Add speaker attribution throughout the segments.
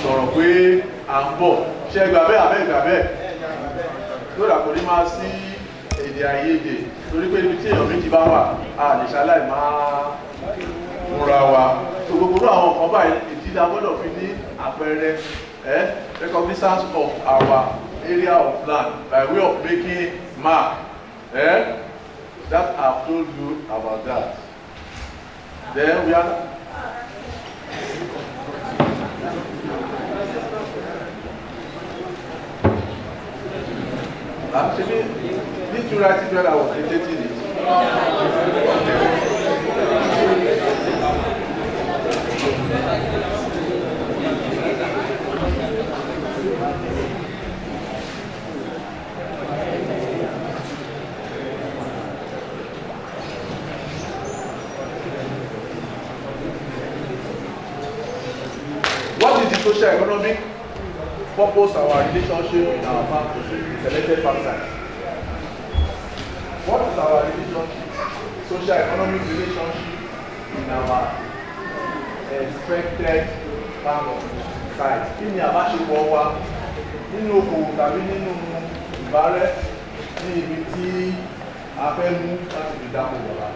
Speaker 1: sọ̀rọ̀ pé à ń bọ̀ ṣe gbà bẹ́ẹ̀ àbẹ́ ìgbà bẹ́ẹ̀ lóòdà kò ní máa sí èdè àìyedè torí pé ibi tí èèyàn méjì bá wà a lè ṣaláì máa múra wa so gbogbo àwọn nǹkan báyìí ìdílé agbọ́dọ̀ fi ní àpẹẹrẹ recognizance of our area of land by way of making mark that I've told you about that. Then we are actually did you write it when I was dictating it? What is the socio-economic purpose of our relationship in our farm to selected farm sites? What is our relationship, socio-economic relationship in our expected farm sites? Kí ni àbáṣepọ̀ wa nínú okòwò tàbí nínú ìbárẹ́ ní ibi tí a fẹ́ mú láti fi dáko wọ̀lá?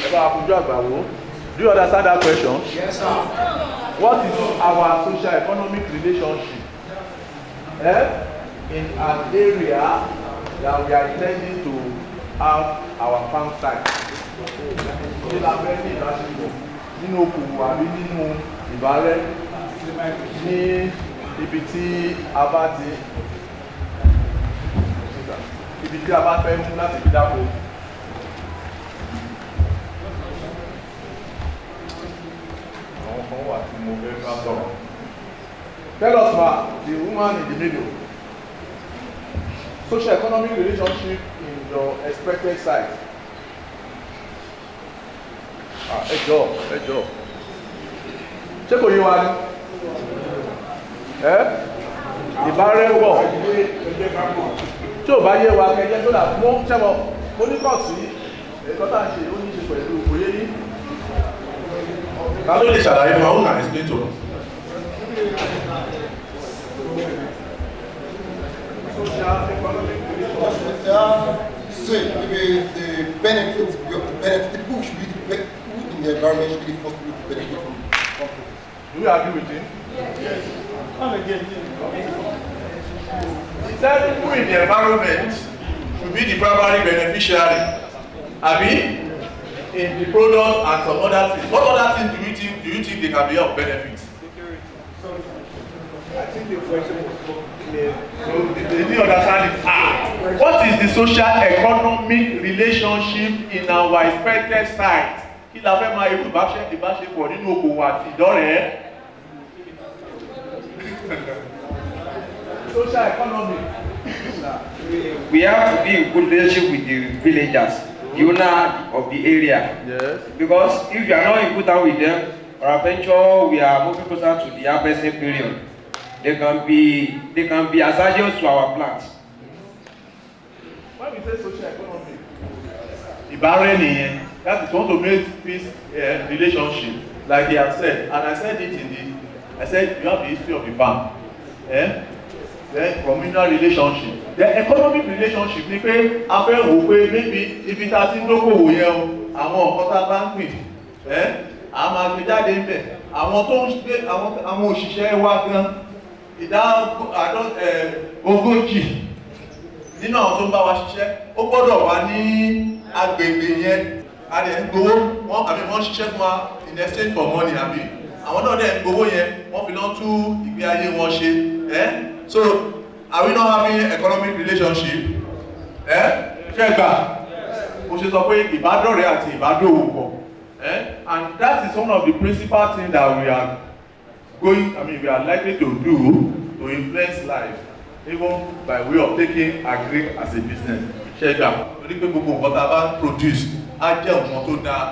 Speaker 1: Ẹ bá àfojú àgbà wò. Do you understand that question?
Speaker 2: Yes, sir.
Speaker 1: What is our socio-economic relationship in an area that we are intending to have our farm site? Ṣé la fẹ́ ní ìbáṣepọ̀ nínú okòwò àbí nínú ìbárẹ́ ní ibi tí a bá fẹ́ mú láti fi dáko? Tell us, ma, the woman in the middle. Socio-economic relationship in your expected site. Ẹ jọ̀ọ́. Ṣé kò yé wa ni? Ìbárẹ́wọ̀. Tí ò bá yé wa kẹjẹ tó dà mú ṣẹ́wọ̀. Mo ní kọ̀ sí ẹ̀kọ́ tá à ń ṣe ó ní ṣe pẹ̀lú òye yìí.
Speaker 3: Ta ló lè ṣàlàyé fún wa? Who can explain to us?
Speaker 2: Say the benefits, the people should be the in the environment should be forced to benefit from it.
Speaker 1: Do you agree with him? Yes. He said people in the environment should be the primary beneficiary. Abi? In the product and some other things. What other things do you think they can be of benefit?
Speaker 4: I think the question was clear.
Speaker 1: So they didn't understand it. What is the socio-economic relationship in our expected site? Kí la fẹ́ máa irú ìbáṣepọ̀ nínú okòwò àti ìdọ́rẹ̀ẹ́? Socio-economic.
Speaker 5: We have to be in good relationship with the villagers, the owner of the area.
Speaker 1: Yes.
Speaker 5: Because if you are not in good time with them, peradventure we are moving closer to the harvesting period. They can be hazardous to our plants.
Speaker 1: When we say socio-economic, ìbárẹ́ nìyẹn. That is want to make peace relationship, like they have said, and I said it I said you have the history of the farm, then communal relationship, then economic relationship ni pé a fẹ́ wò pé maybe ibi tá a ti ń dókòwò yẹn o, àwọn nǹkan tá a bá ń gbìn, a máa gbé jáde ń bẹ̀, àwọn tó ń gbé àwọn òṣìṣẹ́ wa gan, ìdá ogójì nínú àwọn tó ń bá wa ṣiṣẹ́ ó gbọ́dọ̀ wà ní agbègbè yẹn. A lè ń gbowó wọ́n ṣiṣẹ́ fún wa in exchange for money àbí àwọn náà dẹ̀ ń gbowó yẹn wọ́n fi lọ tú ìgbé ayé wọn ṣe. So are we not having economic relationship? Ṣé gbà mo ṣe sọ pé ìbádọ́rẹ̀ẹ́ àti ìbádòwò pọ̀, and that is one of the principal things that we are likely to do to influence life even by way of taking agri as a business. Ṣé gbà torí pé gbogbo nǹkan tá a bá produce á jẹ́ nǹkan tó dáa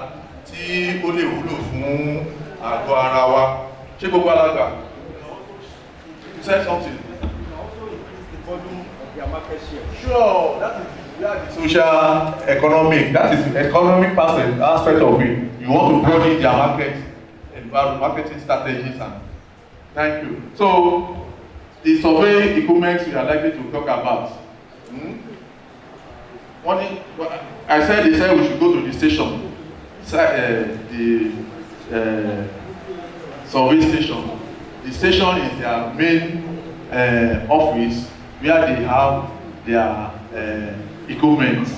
Speaker 1: tí ó lè wúlò fún àgọ́ ara wa. Ṣé gbogbo alágbà? You said something. Sure, that is the social economic. That is the economic aspect of it. You want to broaden their marketing strategies and Thank you. So, the survey equipment we are likely to talk about. I said they said we should go to the station, the survey station. The station is their main office where they have their equipment.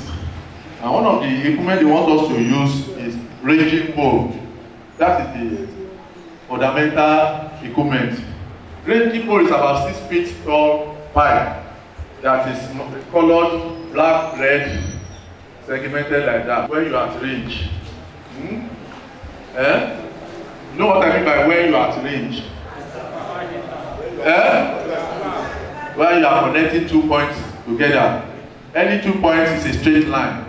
Speaker 1: And one of the equipment they want us to use is ranging pole. That is the fundamental equipment. Ranging pole is about 6 feet tall pipe that is colored black, red, segmented like that. When you are at range. You know what I mean by when you are at range? Where you are connecting 2 points together. Any 2 points is a straight line.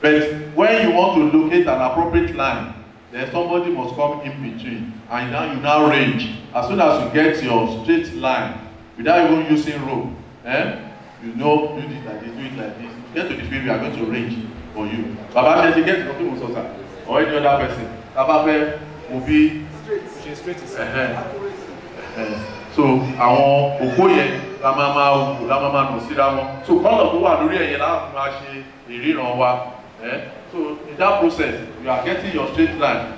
Speaker 1: But when you want to locate an appropriate line, then somebody must come in between, and now you now range. As soon as you get your straight line, without even using rope, you know, do it like this, do it like this. Get to the field, we are going to range for you. Baba says you get to the people or any other person. Baba will be straight. So àwọn òpó yẹn la máa nù síra wọn. So kọ́lọ̀ tó wà lórí ẹ̀yẹ láti máa ṣe ìríran wa. So in that process, you are getting your straight line.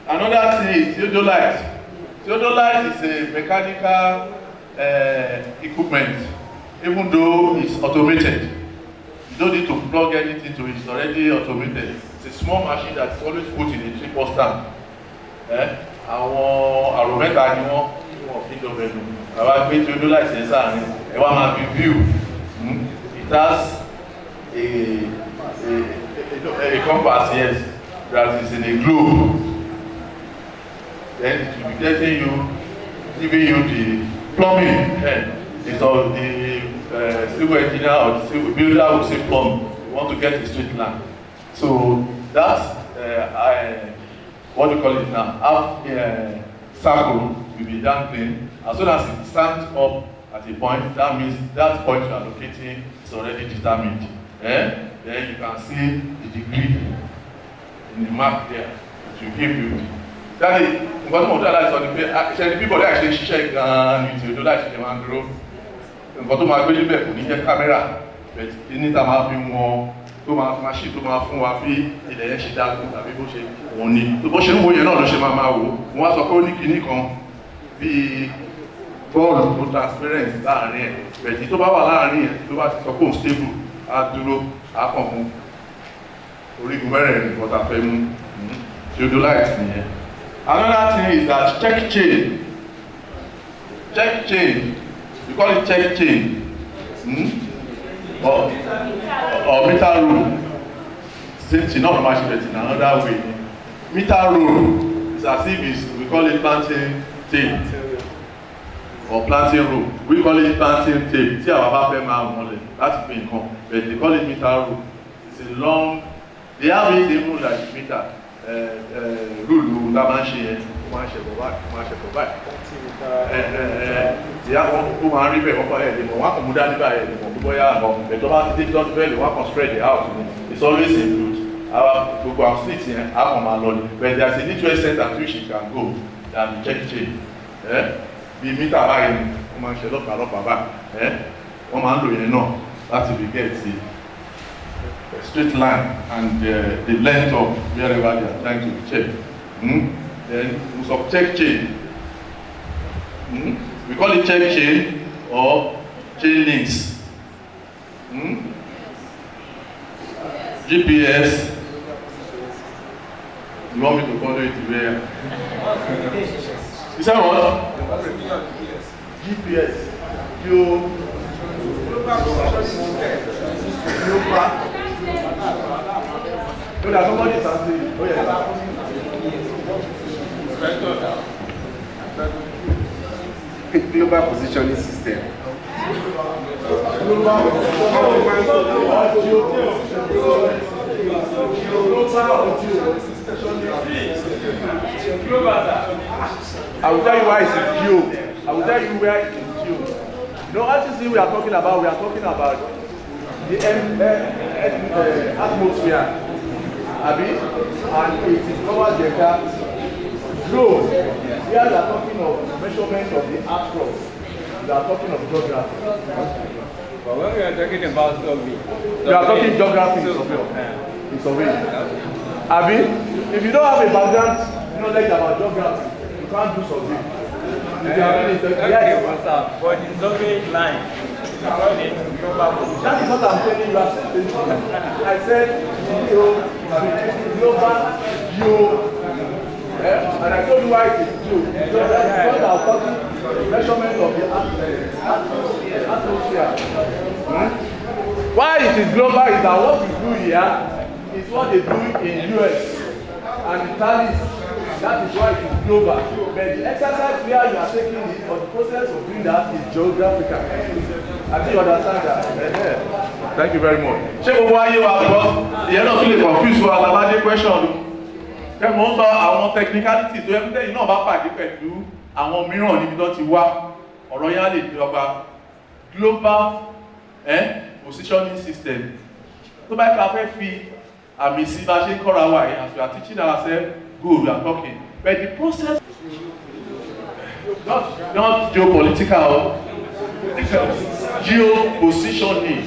Speaker 1: Another thing is theodolite. Theodolite is a mechanical equipment, even though it's automated. You don't need to plug anything to it, it's already automated. It's a small machine that's always put in a triple stand. Àwọn àròmẹ́ta ni wọ́n fi jọba ẹnu. Àwọn agbé theodolite yẹn sáàrin, ẹ wá máa fi view. It has a compass, yes, that is in a globe. Then it will be giving you the plumbing. It's all the civil engineer or the civil builder will say plumbing. You want to get a straight line. So that's what do you call it now? Half circle will be done clean. As soon as it stands up at a point, that means that point you are locating is already determined. Then you can see the degree in the map there. It will give you. That is, nǹkan tó mọ̀ tó aláìsọ ni pé ṣe ni bíbọ̀ láì ṣe ṣiṣẹ́ gan-an ní ti odò láì ṣe máa ń dúró. Nǹkan tó máa gbé níbẹ̀ kò ní jẹ́ kámẹ́rà, bẹ̀t kíní tá máa fi wọn tó máa ṣì tó máa fún wa bí ilẹ̀ yẹn ṣe dágún tàbí bó ṣe òun ni. Tó bó ṣe ń wo yẹn náà ló ṣe máa wò. Wọ́n á sọ pé ó ní kíní kan bíi bọ́ọ̀lù tó transparent láàrin ẹ̀. Bẹ̀tì tó bá wà láàrin ẹ̀ tó bá ti sọ pé òun stable á dúró á kàn mú orígun mẹ́rẹ̀ẹ̀rin kan tá fẹ́ mú theodolite nìyẹn. Another thing is that check chain. Check chain. We call it check chain. Or meter rule. Same thing, not much, but in another way. Meter rule is as if we call it planting tape. Or planting rule. We call it planting tape. See our back man, that's been come. But they call it meter rule. It's a long, they have it even like meter. Rule la máa ń ṣe yẹn, ó máa ń ṣe bọ̀ báyìí. Ìyá wọn ó máa ń rí bẹ́ẹ̀ wọ́n bá ẹ̀ lè mọ̀, wọ́n á kàn mú dání báyìí lè mọ̀ bóyá àbọ̀ ẹ̀tọ́ bá ti dé tọ́jú bẹ́ẹ̀ lè wọ́n á kàn spread it out. It's always a good. Gbogbo àwọn street yẹn á kàn máa lọ ni. But there is a little extent at which it can go than the check chain. Bí mítà báyìí ni wọ́n máa ń ṣe lọ́pàá báyìí. Wọ́n máa ń lò yẹn náà láti fi get the straight line and the length of wherever they are trying to check. Then we have check chain. We call it check chain or chain links. GPS. You want me to follow it where? Is that what? GPS. So there's somebody saying, oh yeah.
Speaker 3: Global positioning system.
Speaker 1: I will tell you why it's geo. I will tell you where it is geo. You know, as you see, we are talking about the atmosphere, Abi, and it is covered the earth
Speaker 4: globe, we are talking of measurement of the across. We are talking of geography.
Speaker 6: But when we are talking about survey,
Speaker 4: We are talking geography in survey. Abi, if you don't have a background knowledge about geography, you can't do survey. If you are really
Speaker 6: yes, but the survey line, that
Speaker 4: is what I'm telling you. I said global geo. And I told you why it is geo. Because I'm talking measurement of the atmosphere. Why it is global is that what we do here is what they do in US and Italy. That is why it is global. But the exercise where you are taking it, or the process of doing that, is geographical. I think you understand that. Thank you very much.
Speaker 1: Ṣé gbogbo ayé wa gbọ́? Ìyẹn náà tún lè confuse wa labade question. Ṣé mo ń sọ àwọn technicality tó yẹ kí tẹ́yìn náà bá pàdé pẹ̀lú àwọn mìíràn níbi tó ti wá ọ̀rọ̀ yẹn á lè dọ́gba global positioning system. Tó bá ká fẹ́ fi àmì sí bá ṣe ń kọ́ra wa yìí as we are teaching ourselves good we are talking but the process not geopolitical geopositioning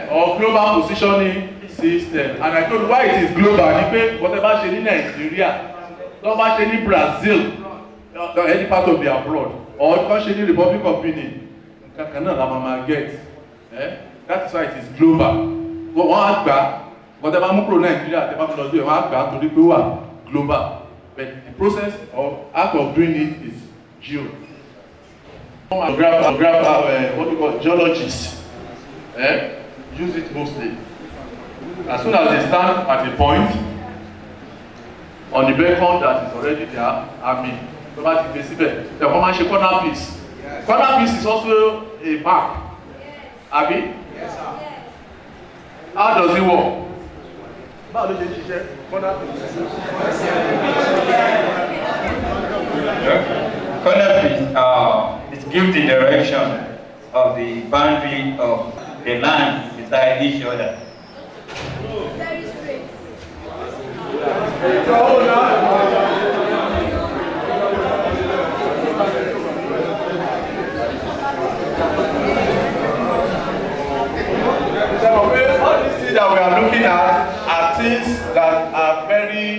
Speaker 1: or global positioning system and I told you why it is global ni pé whatever ṣe ní Nigeria tó bá ṣe ní Brazil any part of the abroad or tó ṣe ní Republic of Benin nǹkan kan náà la máa get that is why it is global wọ́n á gbà whatever mú kúrò Nigeria tẹ́ bá fi lọ sí ẹ̀ wọ́n á gbà torí pé wà global but the process of act of doing it is geo. What we call geologists use it mostly. As soon as they stand at a point on the beacon that is already there, I mean, so that is the command corner piece. Corner piece is also a map. Abi?
Speaker 4: Yes, sir.
Speaker 1: How does it work?
Speaker 4: Báwo ló ṣe ń ṣiṣẹ́? Corner piece.
Speaker 6: corner piece it gives the direction of the boundary of the land beside each other.
Speaker 7: Very straight.
Speaker 1: All these things that we are looking at are things that are very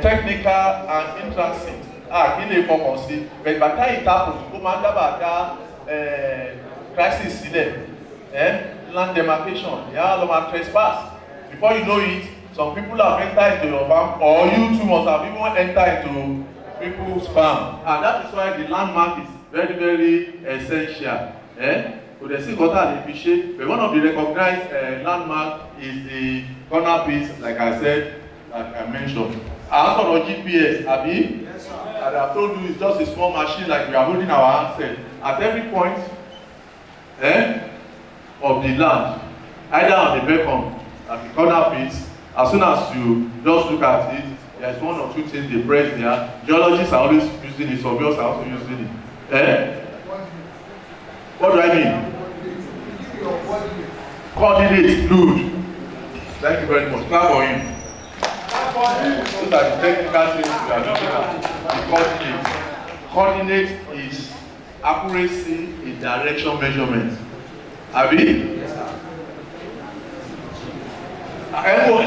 Speaker 1: technical and intrinsic. Kí lè fọkàn sí. But by the time it happens, ó máa ń dábàá dá crisis sílẹ̀. Land demarcation, trespass. Before you know it, some people have entered into your farm, or you too must have even entered into people's farm. And that is why the landmark is very, very essential. But one of the recognized landmark is the corner piece, like I said, like I mentioned. As for GPS, Abi, yes, sir. And I told you it's just a small machine like we are holding our handset. At every point of the land, either on the beacon, at the corner piece, as soon as you just look at it, there's one or two things they press there. Geologists are always using it, surveyors are also using it. What do I mean? Coordinate, good. Thank you very much. Clap for him. Those are the technical things we are looking at. The coordinate. Coordinate is accuracy in direction measurement. Abi? Yes, sir.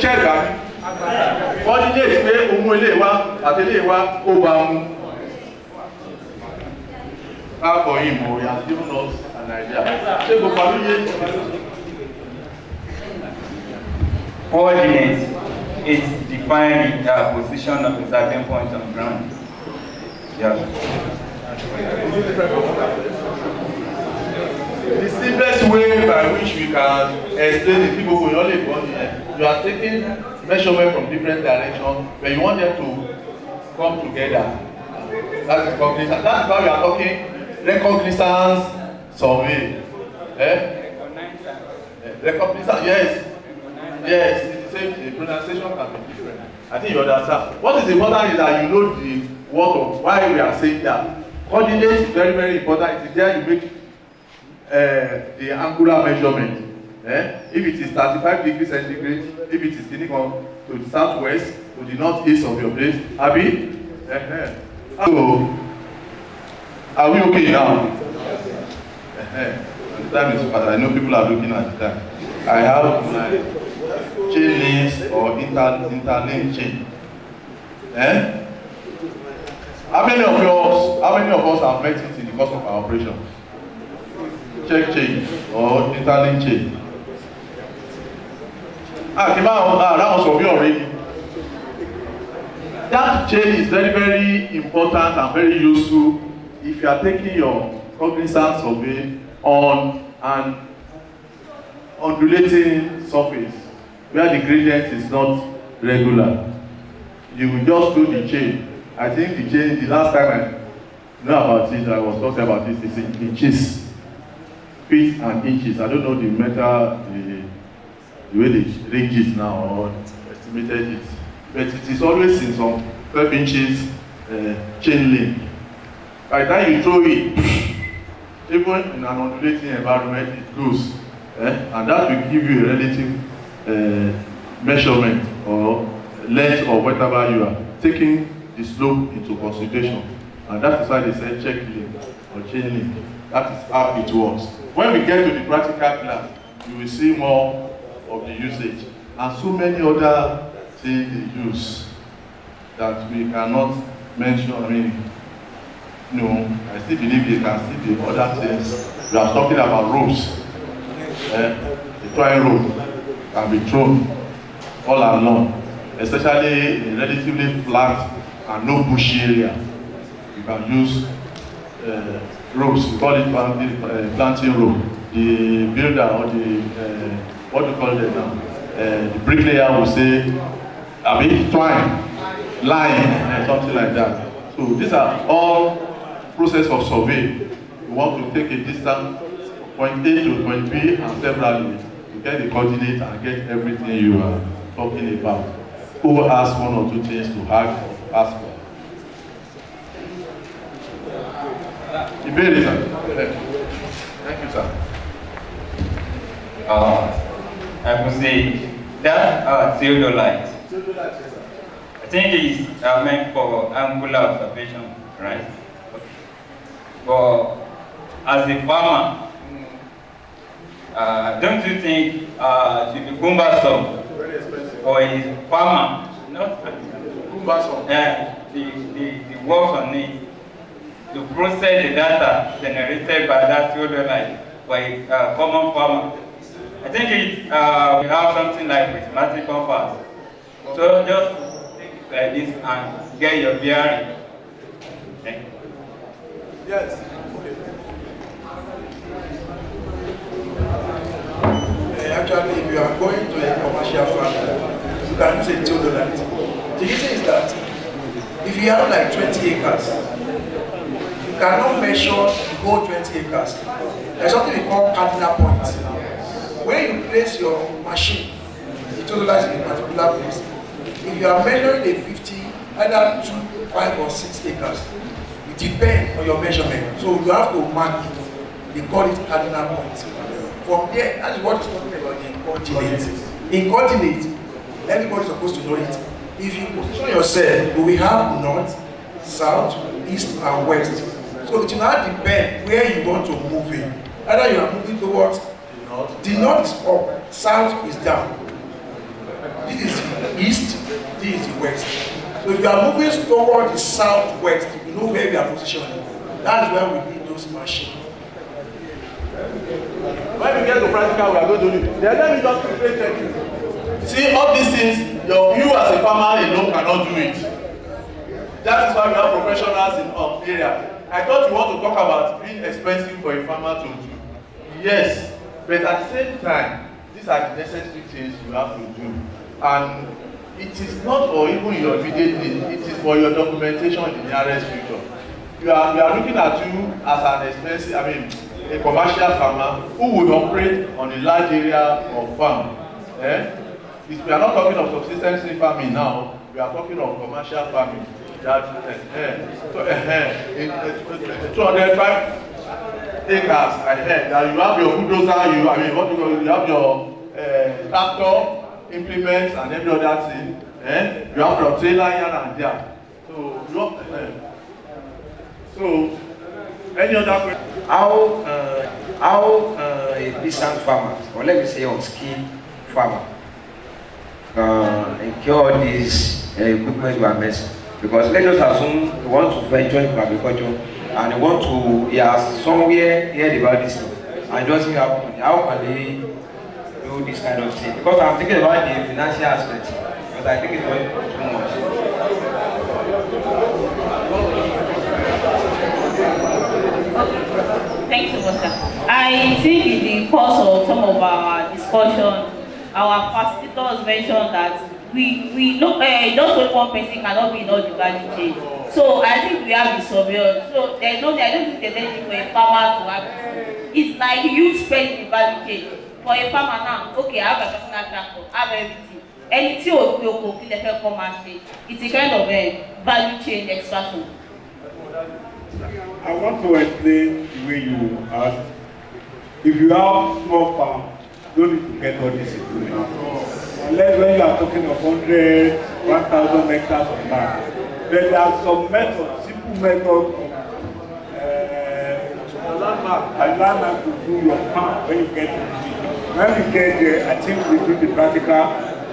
Speaker 1: Check that. Coordinate pé ohun ilé wa àti ilé wa ó bá mu. Clap for him, he has given us an idea. Ṣé gbogbo àlóyè?
Speaker 6: Coordinate is defining the position of a certain point on ground. Yeah.
Speaker 1: The simplest way by which we can explain the people who only born here, you are taking measurement from different directions, but you want them to come together. That is cognizance. That's why we are talking recognizance survey. Recognizance, yes. Yes, it's the same thing. Pronunciation can be different. I think you understand. What is important is that you know the word of why we are saying that. Coordinate is very, very important. It is there you make the angular measurement. If it is 35 degrees centigrade, if it is to the southwest, to the northeast of your place. Abi? So, are we okay now? The time is fast. I know people are looking at the time. I have my chain links or interlink chain. How many of us have met it in the course of our operation? Check chain or interlink chain. That was of you already. That chain is very, very important and very useful if you are taking your cognizant survey on an undulating surface where the gradient is not regular. You will just do the chain. I think the chain, the last time I know about it, I was talking about it, is in inches, feet and inches. I don't know the meter, the way the range is now or estimated it. But it is always in some 12 inches chain link. By the time you throw it, even in an undulating environment, it goes. And that will give you a relative measurement or length or whatever you are taking the slope into consideration. And that is why they say check link or chain link. That is how it works. When we get to the practical class, you will see more of the usage and so many other things they use that we cannot mention. I mean, no, I still believe they can see the other things. We are talking about ropes. The twine rope can be thrown all along, especially in relatively flat and no bushy area. You can use ropes. We call it planting rope. The builder or the what do you call it now? The bricklayer will say, I mean, twine, line, and something like that. So these are all process of survey. You want to take a distance point A to point B and severally to get the coordinate and get everything you are talking about. Who has one or two things to ask for? Iberi, sir. Thank you, sir.
Speaker 6: I would say that theodolite, I think it's meant for angular observation, right? But as a farmer, don't you think to be cumbersome for a farmer, not cumbersome, the work on it, to process the data generated by that theodolite for a common farmer? I think we have something like mathematical compass. So just take it like this and get your bearing. Thank you.
Speaker 1: Yes.
Speaker 8: Actually, if you are going to a commercial farm, you can use a theodolite. The reason is that if you have like 20 acres, you cannot measure the whole 20 acres. There's something we call cardinal points. When you place your machine, the theodolite in a particular place, if you are measuring a 50, either 2, 5, or 6 acres, it depends on your measurement. So you have to mark it. They call it cardinal points. From there, that's what is talking about in coordinate. In coordinate, everybody is supposed to know it. If you position yourself, you will have north, south, east, and west. So it will not depend where you want to move in. Either you are moving towards the north is up, south is down. This is the east, this is the west. So if you are moving towards the southwest, you know where you are positioning. That is where we need those machines.
Speaker 1: When we get to practical, we are going to do it. Then let me just quickly tell you. See, all these things, you as a farmer alone cannot do it. That is why we have professionals in our area. I thought you want to talk about being expensive for a farmer to do. Yes, but at the same time, these are the necessary things you have to do. And it is not for even your immediate need, it is for your documentation in the nearest future. We are looking at you as an expensive, a commercial farmer who would operate on a large area of farm. We are not talking of subsistence farming now, we are talking of commercial farming. That 205 acres ahead, that you have your bulldozer, you have your tractor, implements, and every other thing. You have to trailer here and there. So any other question?
Speaker 5: How a decent farmer, or let me say unskilled farmer, incur this equipment you are missing? Because let us assume you want to venture into agriculture and he has somewhere heard about this thing and doesn't have money. How can they do this kind of thing? Because I'm thinking about the financial aspect, because I think it's going too much.
Speaker 9: Thank you, Walter. I think in the course of some of our discussion, our facilitators mentioned that we know just only one person cannot be in all the value chain. So I think we have the surveillance. So I don't think there's anything for a farmer to have. It's like you spend the value chain. For a farmer now, okay, I have a personal tractor, I have everything. Anything will come and say. It's a kind of a value chain extraction.
Speaker 10: I want to explain the way you asked. If you have small farm, you don't need to get all this equipment. Unless when you are talking of 100, 1,000 hectares of land, there are some methods, simple methods of landmark to do your farm when you get to it. When you get there, I think we do the practical.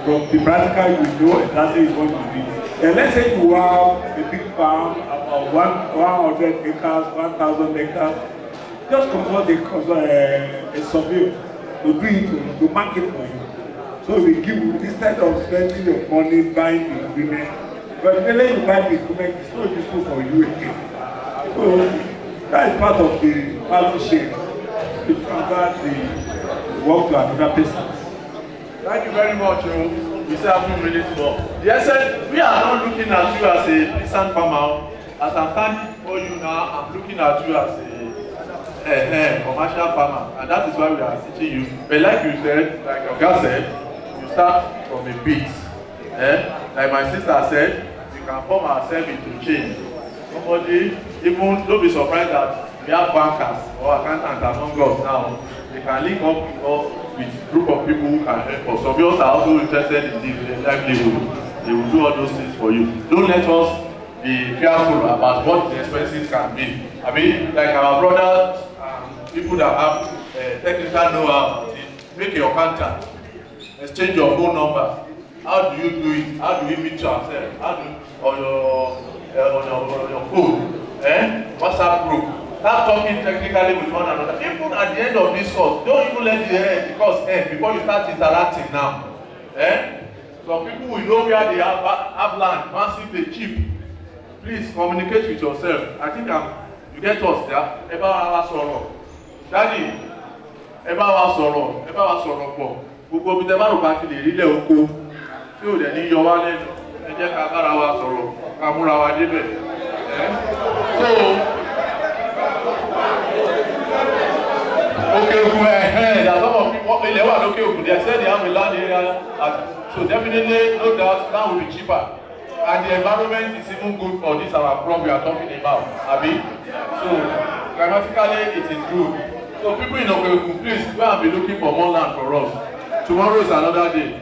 Speaker 10: From the practical, you know exactly what you do. And let's say you have a big farm, about 100 acres, 1,000 hectares, just consult a survey to do it, to mark it for you. So we give you, instead of spending your money buying the equipment, but when you buy the equipment, it's not useful for you again. So that is part of the value chain to transfer the work to another person.
Speaker 1: Thank you very much. You say a few minutes more. Yes, sir, we are not looking at you as a peasant farmer. As I'm standing for you now, I'm looking at you as a commercial farmer, and that is why we are teaching you. But like you said, like your guy said, you start from a bit. Like my sister said, we can form ourselves into change. Somebody, even don't be surprised that we have bankers or accountants among us now. They can link up with a group of people who can help us. Some of us are also interested in the livelihood. They will do all those things for you. Don't let us be fearful about what the expenses can be. I mean, like our brothers, people that have technical know-how, make your contact, exchange your phone number. How do you do it? How do we meet yourself? How do on your phone? WhatsApp group. Start talking technically with one another. Even at the end of this course, don't even let the course end before you start interacting now. Some people will know where they have land, massively cheap. Please communicate with yourself. I think you get us there. Eba wa sọ̀rọ̀. Daddy, eba wa sọ̀rọ̀ pọ̀. Gbogbo bí tẹ́bá rò bá ti lè rí lẹ̀ oko tí ò dẹ̀ ní yọ wá lẹ́nu. Ẹ jẹ́ ká bára wa sọ̀rọ̀, ká múra wa débẹ̀. So, okay, there are some of people in the they said they have a land area, so definitely no doubt that will be cheaper. And the environment is even good for this our crop we are talking about, Abi. So grammatically it is good. So people in Okeogun, please go and be looking for more land for us. Tomorrow is another day.